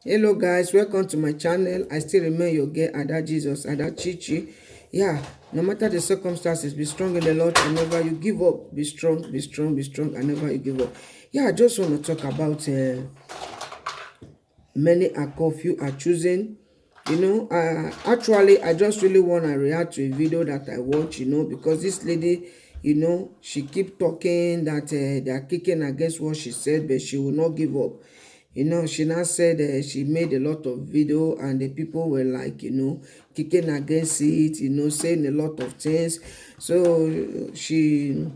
Hello guys, welcome to my channel. I still remain your girl Ada Jesus, Ada Chichi. Yeah, no matter the circumstances, be strong in the Lord and never you give up. Be strong, be strong, be strong and never you give up. Yeah, I just want to talk about many are called, few are choosing. Actually, I just really want to react to a video that I watch, because this lady, she keep talking that they are kicking against what she said, but she will not give up. She now said she made a lot of video and the people were like, kicking against it, saying a lot of things. So in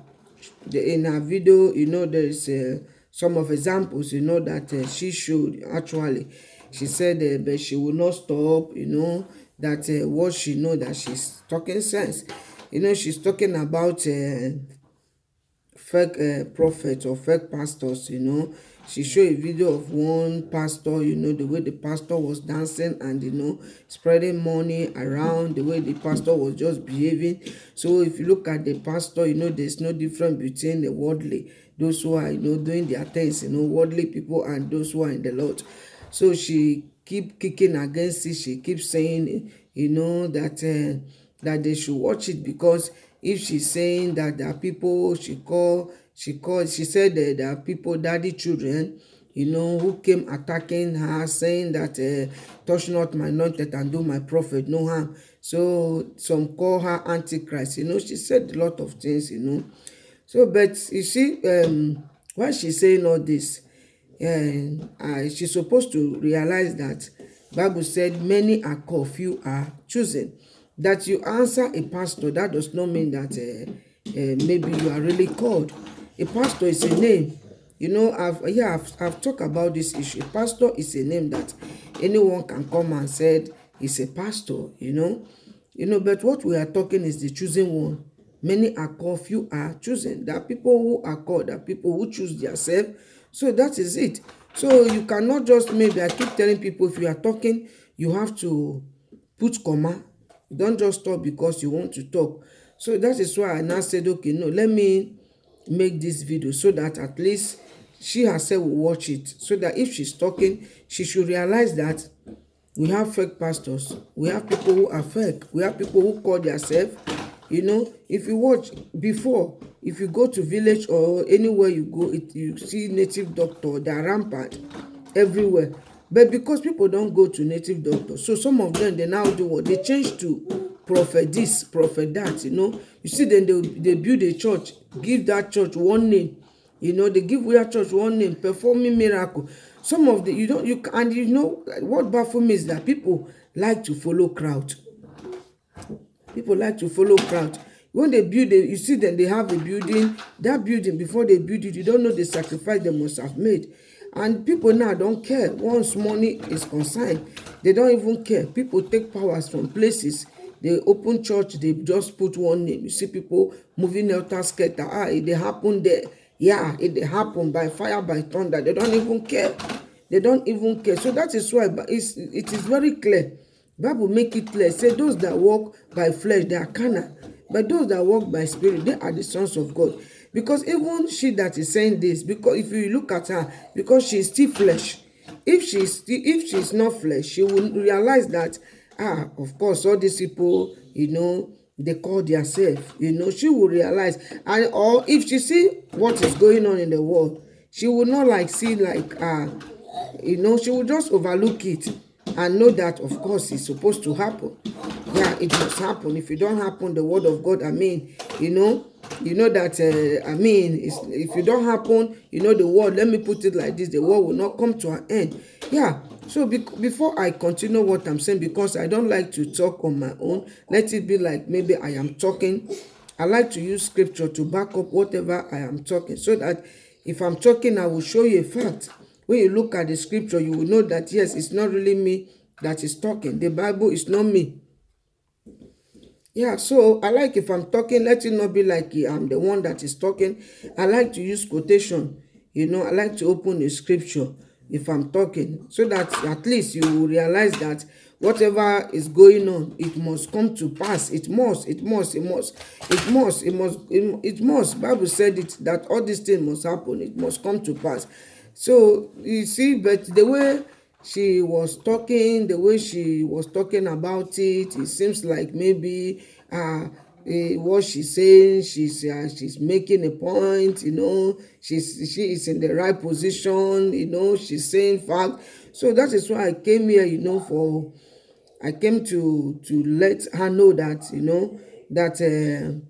her video, there is some of examples, that she showed actually. She said, but she will not stop, that what she know that she's talking sense. She's talking about fake prophets or fake pastors. She showed a video of one pastor, the way the pastor was dancing and spreading money around, the way the pastor was just behaving. So if you look at the pastor, there's no difference between the worldly, those who are doing their things, worldly people, and those who are in the Lord. So she keep kicking against it. She keeps saying that they should watch it, because if she's saying that there are people she said that there are people, daddy children, who came attacking her, saying that touch not my anointed and do my prophet no harm. So some call her antichrist. She said a lot of things. So but you see, why she's saying all this, she's supposed to realize that Bible said many are called, few are chosen. That you answer a pastor, that does not mean that maybe you are really called. A pastor is a name. I've talked about this issue. A pastor is a name that anyone can come and said he's a pastor. But what we are talking is the chosen one. Many are called, few are chosen. There are people who are called, there are people who choose themselves. So that is it. So you cannot just, maybe I keep telling people, if you are talking, you have to put comma. Don't just talk because you want to talk. So that is why I now said, okay, no, let me make this video so that at least she herself will watch it, so that if she's talking, she should realize that we have fake pastors, we have people who are fake, we have people who call themselves. If you watch before, if you go to village or anywhere you go, you see native doctor, they are rampant everywhere. But because people don't go to native doctor, so some of them, they now do what? They change to prophet this, prophet that. You see, then they build a church, give that church one name. They give that church one name, performing miracle. Some of the, what baffles me is that people like to follow crowd. People like to follow crowd. When they build, you see them, they have a building. That building, before they build it, you don't know the sacrifice they must have made. And people now don't care. Once money is concerned, they don't even care. People take powers from places. They open church, they just put one name. You see people moving helter skelter. It they happen there. Yeah, it they happen by fire, by thunder. They don't even care. They don't even care. So that is why it is very clear. Bible make it clear, say those that walk by flesh, they are carnal, but those that walk by spirit, they are the sons of God. Because even she that is saying this, because if you look at her, because she is still flesh, if she is not flesh, she will realize that, of course, all these people, they call themselves, she will realize. And or if she see what is going on in the world, she will not like see like she will just overlook it and know that, of course, it's supposed to happen. Yeah, it must happen. If it don't happen, the word of God, that if it don't happen, the word, let me put it like this, the word will not come to an end. Yeah. So before I continue what I'm saying, because I don't like to talk on my own, let it be like maybe I am talking. I like to use scripture to back up whatever I am talking, so that if I'm talking, I will show you a fact. When you look at the scripture, you will know that, yes, it's not really me that is talking. The Bible is not me. Yeah, so I like, if I'm talking, let it not be like I'm the one that is talking. I like to use quotation. I like to open the scripture if I'm talking, so that at least you will realize that whatever is going on, it must come to pass. It must. Bible said it, that all these things must happen. It must come to pass. So you see, but the way she was talking, the way she was talking about it, it seems like maybe what she's saying, she's making a point, she is in the right position, she's saying fact. So that is why I came here, I came to let her know that, that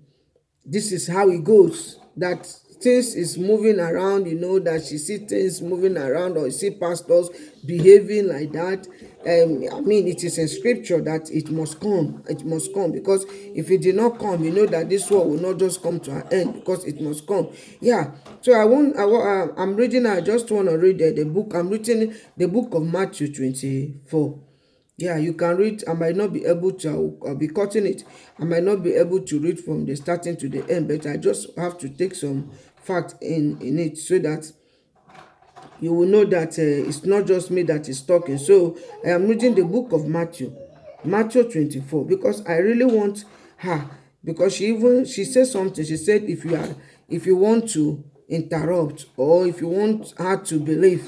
this is how it goes, that things is moving around, that she see things moving around, or you see pastors behaving like that. I mean, it is in scripture that it must come, because if it did not come, that this world will not just come to an end, because it must come. Yeah. So I'm reading, I just want to read the book. I'm reading the book of Matthew 24. Yeah, you can read. I might not be able to, I'll be cutting it. I might not be able to read from the starting to the end, but I just have to take some fact in it, so that you will know that it's not just me that is talking. So I am reading the book of Matthew 24, because I really want her, because she said something. She said, if you want to interrupt, or if you want her to believe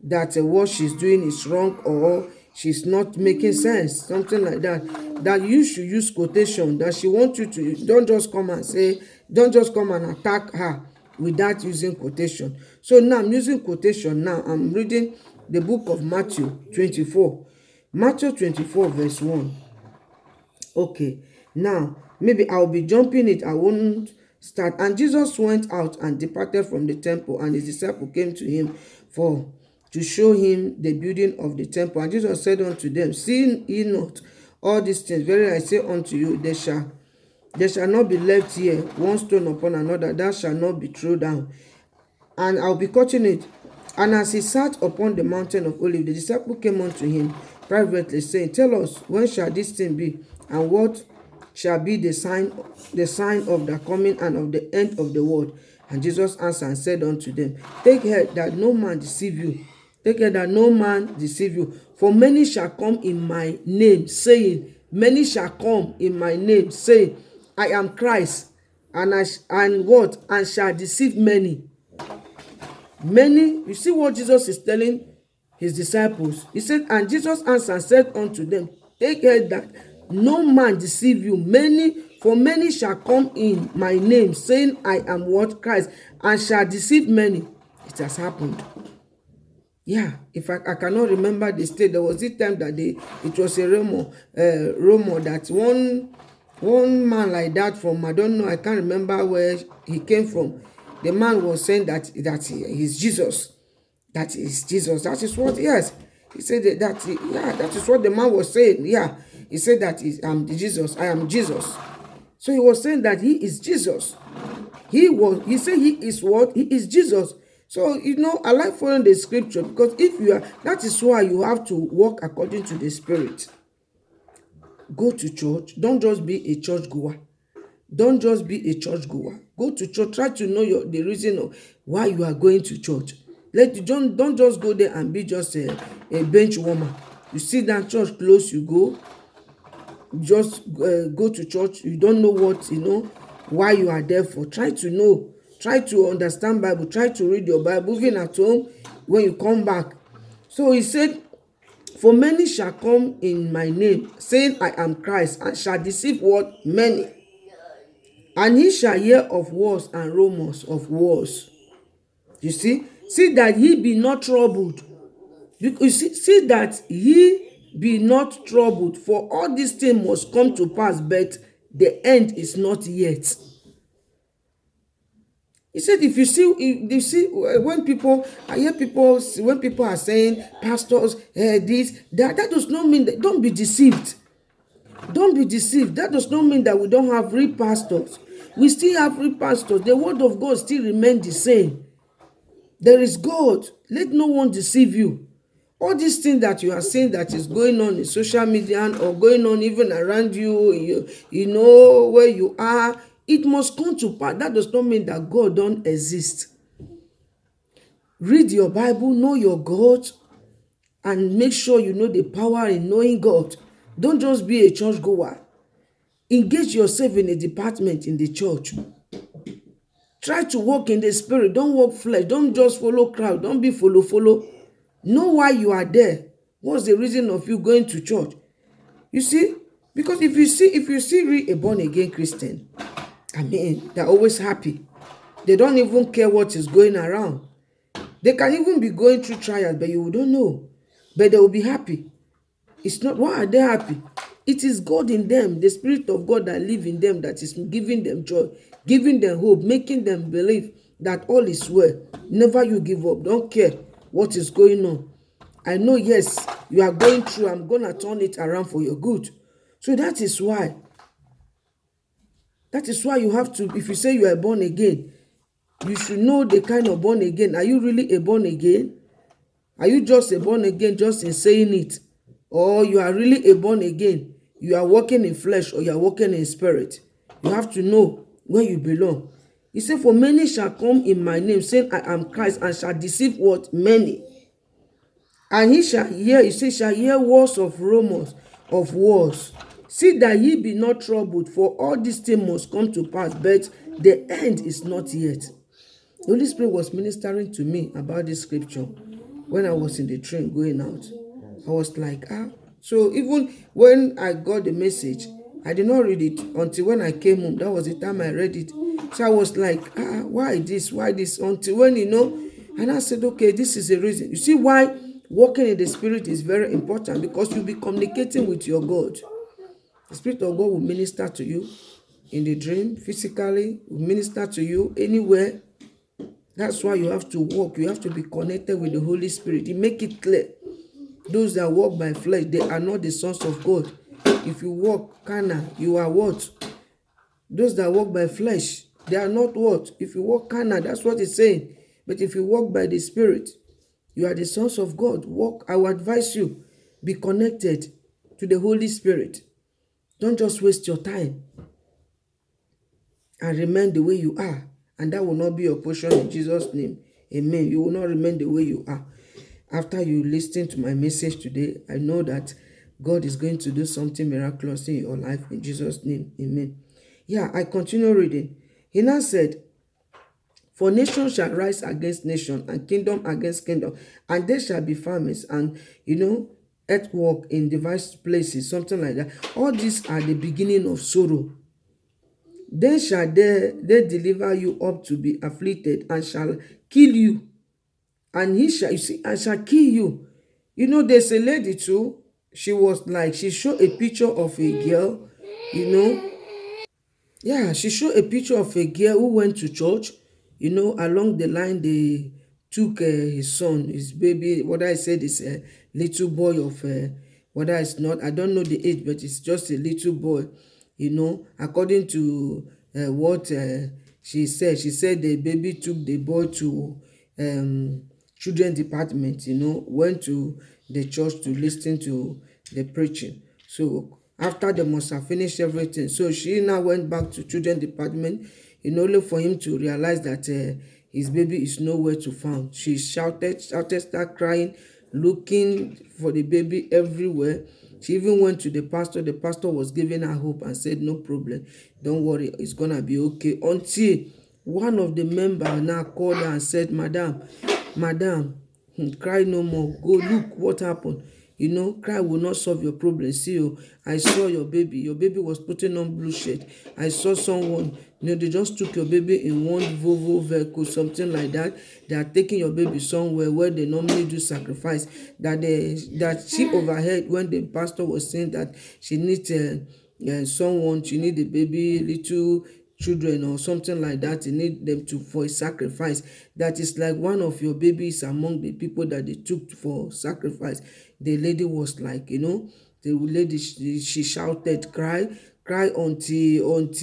that what she's doing is wrong, or she's not making sense, something like that, that you should use quotation, that she wants you to, don't just come and attack her without using quotation. So now I'm using quotation. Now I'm reading the book of Matthew 24. Matthew 24 verse 1. Okay, now maybe I'll be jumping it. I won't start. And Jesus went out and departed from the temple, and his disciple came to him to show him the building of the temple. And Jesus said unto them, see ye not all these things? Verily I say unto you, there shall not be left here one stone upon another that shall not be thrown down. And I'll be cutting it. And as he sat upon the mountain of Olives, the disciple came unto him privately, saying, tell us, when shall this thing be? And what shall be the sign of the coming and of the end of the world? And Jesus answered and said unto them, take heed that no man deceive you. Take care that no man deceive you. For many shall come in my name, saying, many shall come in my name, saying, I am Christ, and shall deceive many. Many, you see what Jesus is telling his disciples. He said, and Jesus answered and said unto them, take care that no man deceive you. For many shall come in my name, saying, I am what? Christ, and shall deceive many. It has happened. Yeah, if I cannot remember the state, there was this time that it was a rumor that one man like that from, I don't know, I can't remember where he came from. The man was saying that he's Jesus. That is Jesus. That is what, yes. He said that is what the man was saying. Yeah, he said that I'm Jesus. I am Jesus. So he was saying that he is Jesus. He said he is what? He is Jesus. So, I like following the scripture, because that is why you have to walk according to the Spirit. Go to church. Don't just be a church goer. Don't just be a church goer. Go to church. Try to know the reason of why you are going to church. Don't just go there and be just a bench warmer. You see that church close, you go. Just go to church. You don't know what, why you are there for. Try to know. Try to understand Bible. Try to read your Bible, even at home when you come back. So he said, for many shall come in my name, saying, I am Christ, and shall deceive what? Many. And he shall hear of wars and rumors of wars. You see? See that he be not troubled. You see that he be not troubled, for all these things must come to pass, but the end is not yet. He said, if you see when people are saying pastors this, that does not mean that. Don't be deceived. Don't be deceived. That does not mean that we don't have real pastors. We still have real pastors. The word of God still remains the same. There is God. Let no one deceive you. All these things that you are saying that is going on in social media or going on even around you, where you are, it must come to pass. That does not mean that God don't exist. Read your Bible, know your God, and make sure you know the power in knowing God. Don't just be a church goer. Engage yourself in a department in the church. Try to walk in the Spirit. Don't walk flesh. Don't just follow crowd. Don't be follow. Know why you are there. What's the reason of you going to church? You see, because if you see really a born again Christian, I mean, they're always happy. They don't even care what is going around. They can even be going through trials, but you don't know. But they will be happy. It's not, why are they happy? It is God in them, the Spirit of God that live in them, that is giving them joy, giving them hope, making them believe that all is well. Never you give up. Don't care what is going on. I know, yes, you are going through. I'm going to turn it around for your good. So that is why. That is why you have to, if you say you are born again, you should know the kind of born again. Are you really a born again? Are you just a born again just in saying it? Or you are really a born again? You are walking in flesh or you are walking in spirit. You have to know where you belong. He said, for many shall come in my name, saying, I am Christ, and shall deceive what? Many. And he shall hear, he says, shall hear words of rumors of wars. See that ye be not troubled, for all these things must come to pass, but the end is not yet. The Holy Spirit was ministering to me about this scripture when I was in the train going out. I was like, So even when I got the message, I did not read it until when I came home. That was the time I read it. So I was like, why this? Why this? Until when, and I said, okay, this is the reason. You see why walking in the Spirit is very important, because you'll be communicating with your God. The Spirit of God will minister to you in the dream, physically, will minister to you anywhere. That's why you have to walk. You have to be connected with the Holy Spirit. He make it clear. Those that walk by flesh, they are not the sons of God. If you walk carnal, you are what? Those that walk by flesh, they are not what? If you walk carnal, that's what it's saying. But if you walk by the Spirit, you are the sons of God. Walk. I will advise you, be connected to the Holy Spirit. Don't just waste your time. And remain the way you are. And that will not be your portion in Jesus' name. Amen. You will not remain the way you are. After you listen to my message today, I know that God is going to do something miraculous in your life in Jesus' name. Amen. Yeah, I continue reading. He now said, for nation shall rise against nation, and kingdom against kingdom, and there shall be famines, and earthquake in diverse places, something like that. All these are the beginning of sorrow. Then shall they deliver you up to be afflicted, and shall kill you. And he shall, and shall kill you. There's a lady too. She was like, she showed a picture of a girl, Yeah, she showed a picture of a girl who went to church. Along the line, they took his son, his baby, what I said is a little boy of, whether it's not, I don't know the age, but it's just a little boy, according to what she said. She said the baby took the boy to children department, went to the church to listen to the preaching. So after they must have finished everything, so she now went back to children department, only for him to realize that his baby is nowhere to found. She shouted, started crying, looking for the baby everywhere. She even went to the pastor. The pastor was giving her hope and said, no problem, don't worry, it's gonna be okay. Until one of the members now called her and said, madam, cry no more. Go look what happened. Cry will not solve your problem. See, I saw your baby. Your baby was putting on blue shirt. I saw someone, they just took your baby in one Volvo vehicle, something like that. They are taking your baby somewhere where they normally do sacrifice. That she overheard when the pastor was saying that she needs someone, she need a baby, little children or something like that. You need them for a sacrifice. That is like one of your babies among the people that they took for sacrifice. The lady was like, the lady, she shouted, cry until.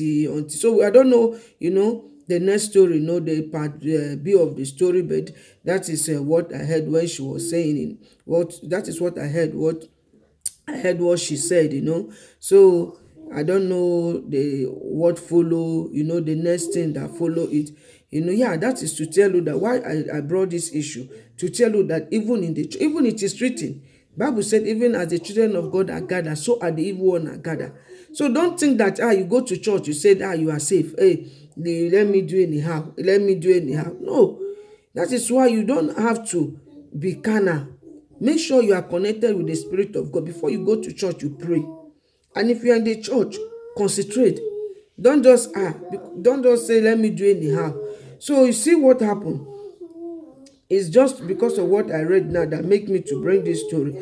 So I don't know, the next story, the part B of the story, but that is what I heard when she was saying it. That is what I heard. What she said, So I don't know what follow, the next thing that follow it. That is to tell you that why I brought this issue, to tell you that even it is written. Bible said, even as the children of God are gathered, so are the evil one are gathered. So don't think that you go to church, you said you are safe. Hey, let me do anyhow. No, that is why you don't have to be carnal. Make sure you are connected with the Spirit of God. Before you go to church, you pray. And if you are in the church, concentrate. Don't just say, let me do anyhow. So you see what happened. It's just because of what I read now that make me to bring this story.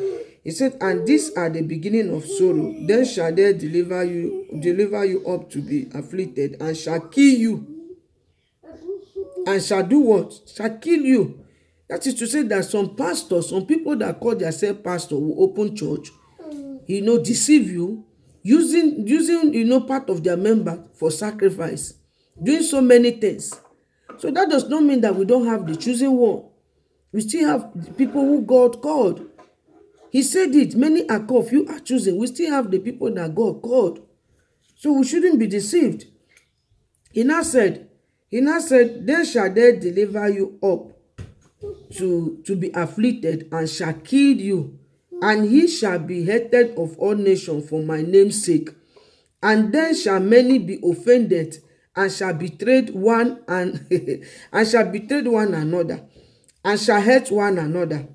He said, and these are the beginning of sorrow. Then shall they deliver you up to be afflicted, and shall kill you, and shall do what? Shall kill you. That is to say that some pastors, some people that call themselves pastor will open church, deceive you, using part of their member for sacrifice, doing so many things. So that does not mean that we don't have the chosen one. We still have people who God called. He said it, many are called, few are chosen. We still have the people that God called. So we shouldn't be deceived. He now said, then shall they deliver you up to be afflicted, and shall kill you, and he shall be hated of all nations for my name's sake. And then shall many be offended, and shall betray one and shall betray one another, and shall hate one another.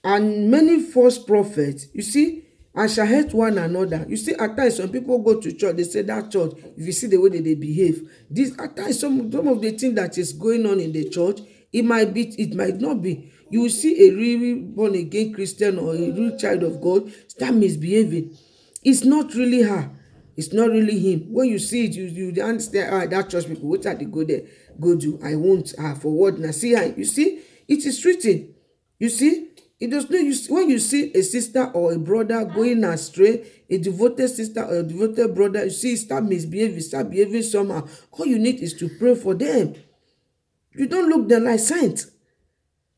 And many false prophets, you see, and shall hate one another. You see, at times some people go to church, they say that church, if you see the way that they behave, this at times some of the things that is going on in the church, it might not be. You will see a really born again Christian or a real child of God start misbehaving. It's not really her. It's not really him. When you see it, you understand, that church people, what are they go do? I won't for what now. See her. You see, it is written. You see, it does not. When you see a sister or a brother going astray, a devoted sister or a devoted brother, you see, start behaving somehow. All you need is to pray for them. You don't look them like saints.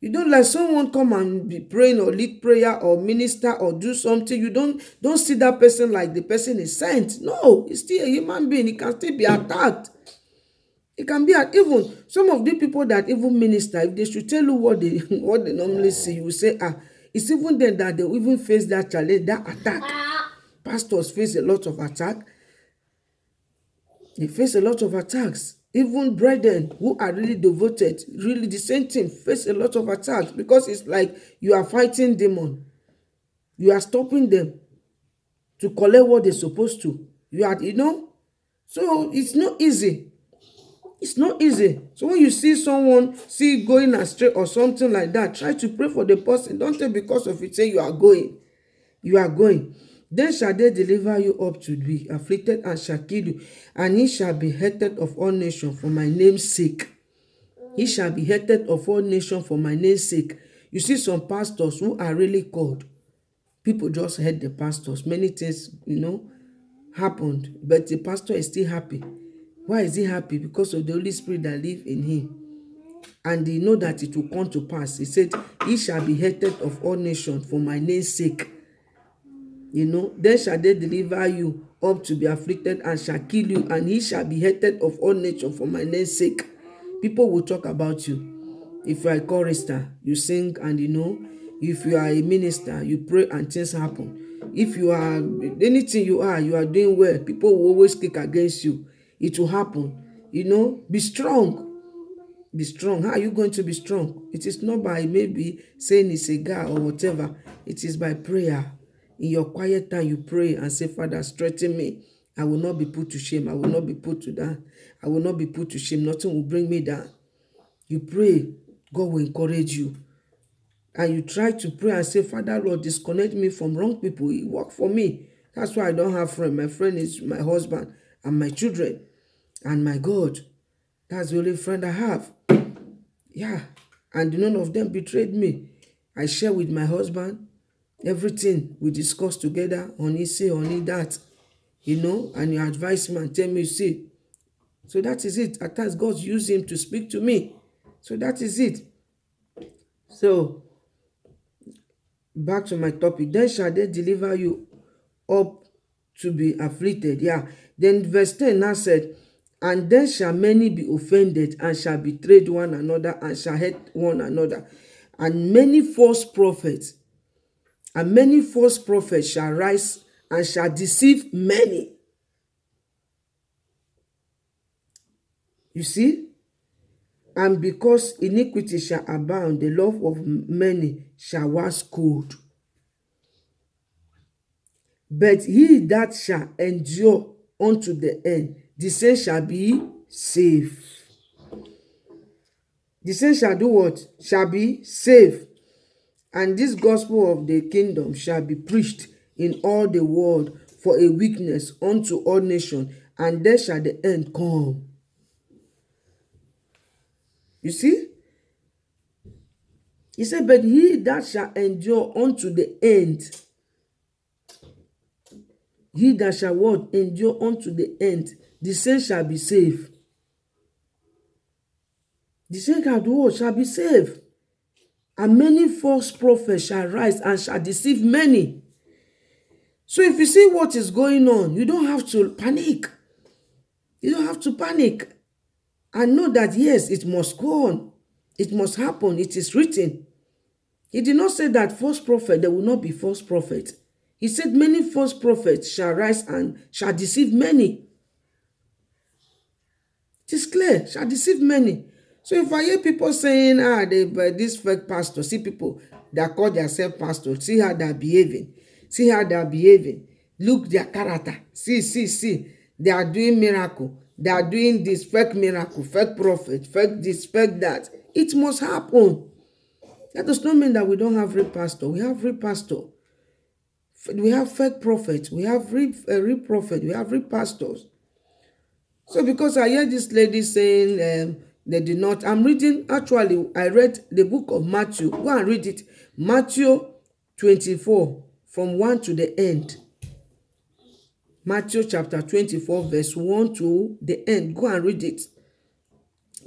You don't let someone come and be praying or lead prayer or minister or do something. You don't see that person like the person is sent. No, he's still a human being. He can still be attacked. It can be even some of the people that even minister, if they should tell you what they normally see, you will say, it's even then that they even face that challenge, that attack. Pastors face a lot of attack. They face a lot of attacks. Even brethren who are really devoted, really the same thing, face a lot of attacks, because it's like you are fighting demon. You are stopping them to collect what they're supposed to. So it's not easy. It's not easy. So when you see someone going astray or something like that, try to pray for the person. Don't say because of it, say you are going. You are going. Then shall they deliver you up to be afflicted, and shall kill you, and he shall be hated of all nations for my name's sake. He shall be hated of all nations for my name's sake. You see some pastors who are really called. People just hate the pastors. Many things, happened, but the pastor is still happy. Why is he happy? Because of the Holy Spirit that lives in him. And they know that it will come to pass. He said, he shall be hated of all nations for my name's sake. Then shall they deliver you up to be afflicted, and shall kill you, and he shall be hated of all nations for my name's sake. People will talk about you. If you are a chorister, you sing, and if you are a minister, you pray and things happen. If you are anything you are doing well, people will always kick against you. It will happen. Be strong. Be strong. How are you going to be strong? It is not by maybe saying it's a guy or whatever. It is by prayer. In your quiet time, you pray and say, Father, strengthen me. I will not be put to shame. I will not be put to down. I will not be put to shame. Nothing will bring me down. You pray, God will encourage you. And you try to pray and say, Father, Lord, disconnect me from wrong people. It work for me. That's why I don't have friends. My friend is my husband and my children and my God. That's the only friend I have. Yeah. And none of them betrayed me. I share with my husband everything we discuss together. Honey say, honey that. And you advise me and tell me, see. So that is it. At times, God used him to speak to me. So that is it. So, back to my topic. Then shall they deliver you up to be afflicted. Yeah. Then verse 10 now said, and then shall many be offended, and shall betray one another, and shall hate one another. And many false prophets shall rise, and shall deceive many. You see? And because iniquity shall abound, the love of many shall wax cold. But he that shall endure unto the end, the same shall be saved. The same shall do what? Shall be saved. And this gospel of the kingdom shall be preached in all the world for a witness unto all nations, and then shall the end come. You see? He said, but he that shall endure unto the end, he that shall what? Endure unto the end, the same shall be saved. The same shall do what? Shall be saved. And many false prophets shall rise and shall deceive many. So if you see what is going on, you don't have to panic. You don't have to panic. And know that, yes, it must go on. It must happen. It is written. He did not say that false prophet, there will not be false prophet. He said many false prophets shall rise and shall deceive many. It is clear, shall deceive many. So if I hear people saying, this fake pastor, see people that call themselves pastors, see how they're behaving. See how they're behaving. Look their character. See. They are doing miracle. They are doing this fake miracle, fake prophet, fake this, fake that. It must happen. That does not mean that we don't have real pastor. We have real pastor. We have fake prophets. We have real prophet. We have real pastors. So because I hear this lady saying they did not, I'm reading, actually, I read the book of Matthew. Go and read it. Matthew 24, from 1 to the end. Matthew chapter 24, verse 1 to the end. Go and read it.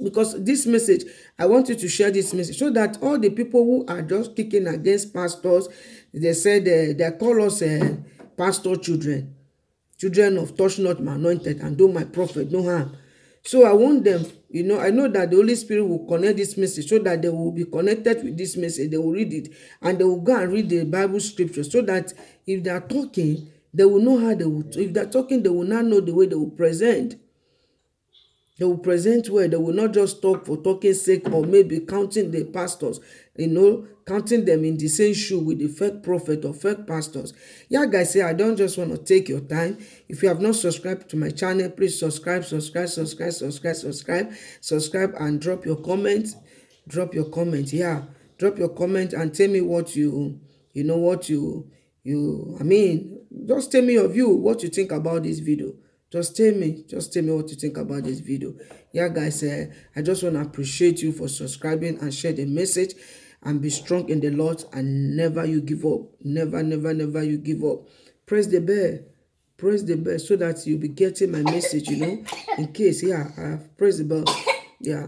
Because this message, I want you to share this message so that all the people who are just kicking against pastors, they said they call us pastor children of touch not my anointed and do my prophet no harm. So I want them, I know that the Holy Spirit will connect this message so that they will be connected with this message. They will read it and they will go and read the Bible scripture so that if they are talking, they will know how they will. If they are talking, they will not know the way they will present. They will present well. They will not just talk for talking sake or maybe counting the pastors, counting them in the same shoe with the fake prophet or fake pastors. Yeah, guys, I don't just want to take your time. If you have not subscribed to my channel, please subscribe and drop your comments. Drop your comment. Yeah, drop your comment and tell me what just tell me your view, what you think about this video. Just tell me what you think about this video. Yeah, guys, I just want to appreciate you for subscribing and share the message, and be strong in the Lord and never you give up. Never you give up. Press the bell so that you'll be getting my message, in case, press the bell,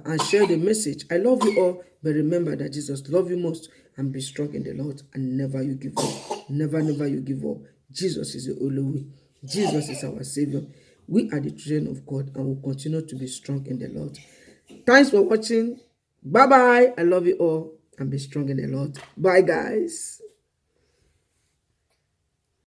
and share the message. I love you all, but remember that Jesus loves you most, and be strong in the Lord and never you give up. Never you give up. Jesus is the only way. Jesus is our Savior. We are the children of God and will continue to be strong in the Lord. Thanks for watching. Bye-bye. I love you all and be strong in the Lord. Bye, guys.